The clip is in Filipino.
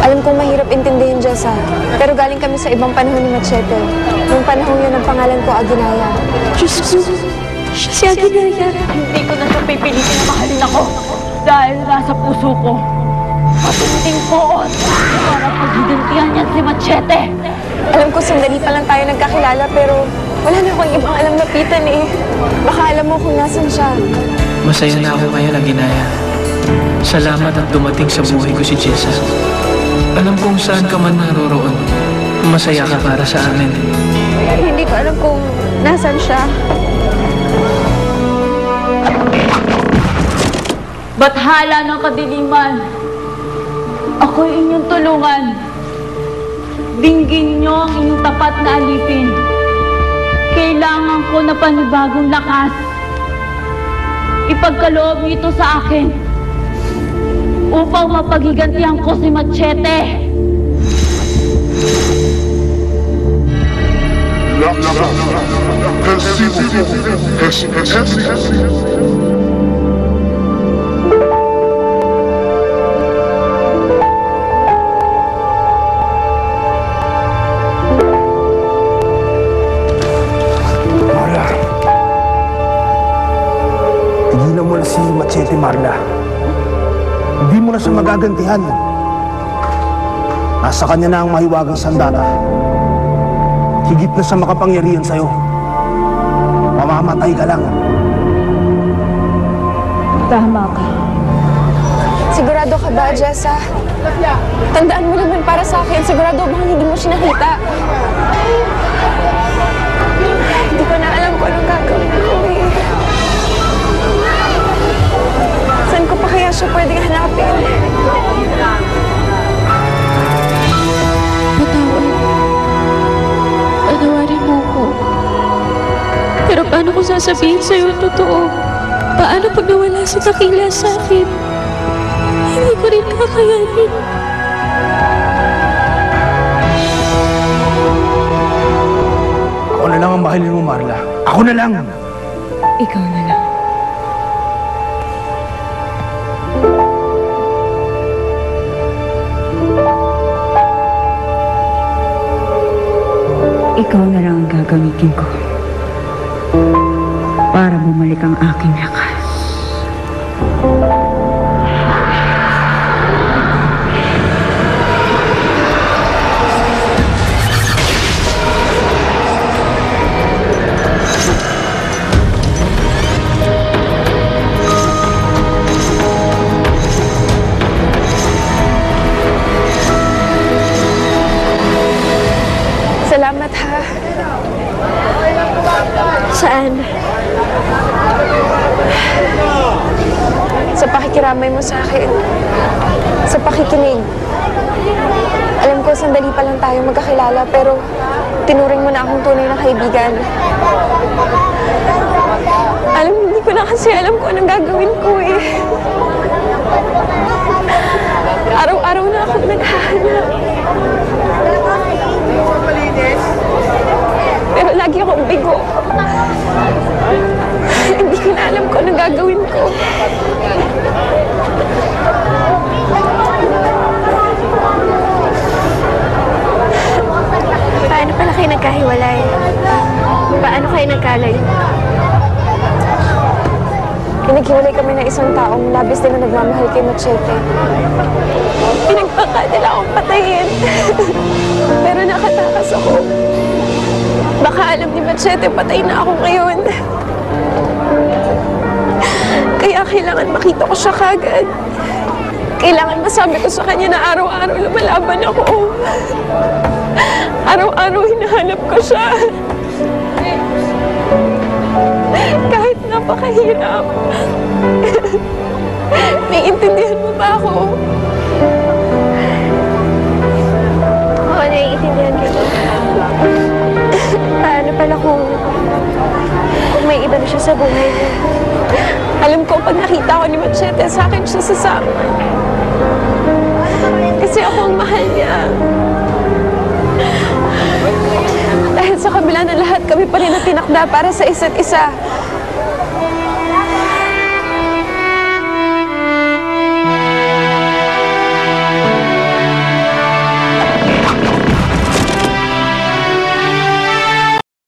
Alam kong mahirap intindihin, Jessa. Pero galing kami sa ibang panahon ni Machete. Nung panahon yun, ang pangalan ko, Aginaya. Diyos ko, siya si Aginaya. Hindi ko na siya pipilitin na mahalin ako dahil nasa puso ko. Matinding poot para paghigantihan niya si Machete. Alam ko, sandali pa lang tayo nagkakilala, pero wala na akong ibang alam lapitan eh. Baka alam mo kung nasan siya. Masaya na ako ngayon, Aginaya. Salamat at dumating sa buhay ko si Jessa. Alam kong saan ka man naroroon, masaya ka para sa amin. Hindi ko alam kung nasan siya. Bathala ng kadiliman, ako'y inyong tulungan. Dinggin niyo ang inyong tapat na alipin. Kailangan ko na panibagong lakas. Ipagkaloob niyo ito sa akin upang mapaghigantihan ko si Machete. Marla, tigilan mo na si Machete, Marla. Hindi mo na siya magagantihan. Nasa kanya na ang mahiwagang sandata. Higit na sa makapangyarihan sa'yo. Mamamatay ka lang. Tama ka. Sigurado ka ba, Jessa? Tandaan mo naman para sa akin, sigurado bang hindi mo siya nakita? Hindi ko na alam kung anong gagawin ko eh. Saan ko pa kaya siya pwedeng hanapin? Patawarin mo ko. Pero paano ko sasabihin sa'yo ang totoo? Paano pag nawala si Takila sa akin? Hindi ko rin kakayanin. Ako na lang ang mahalin mo, Marla. Ako na lang! Ikaw na lang. Ikaw na lang ang gagamitin ko para bumalik ang aking lakas. Salamat ha. Saan? Sa pakikiramay mo sa akin. Sa pakikinig. Alam ko, sandali pa lang tayo magkakilala, pero tinuring mo na akong tunay na kaibigan. Alam, hindi ko na kasi alam kung anong gagawin ko eh. Araw-araw na akong naghahanap. Pero lagi akong bigo. Hindi ko na alam kung anong gagawin ko. Paano pala kayo nagkahiwalay? Paano kayo nagkalay? Pinaghiwalay kami ng isang taong labis din na nagmamahal kay Machete. Pinagpaka nila akong patayin. Pero nakatakas ako. Baka alam ni Machete, patay na ako ngayon. Kaya kailangan makita ko siya kagad. Kailangan masabi ko sa kanya na araw-araw lumalaban ako. Araw-araw hinahanap ko siya. Kahit napakahirap. May intindihan mo ba ako? Oo, naiintindihan kita. Paano pala kung may iba na siya sa buhay niya? Alam ko, pag nakita ko ni Machete, sa akin siya sasama. Kasi ako ang mahal niya. Dahil sa kabila ng lahat, kami pa rin ang tinakda para sa isa't isa.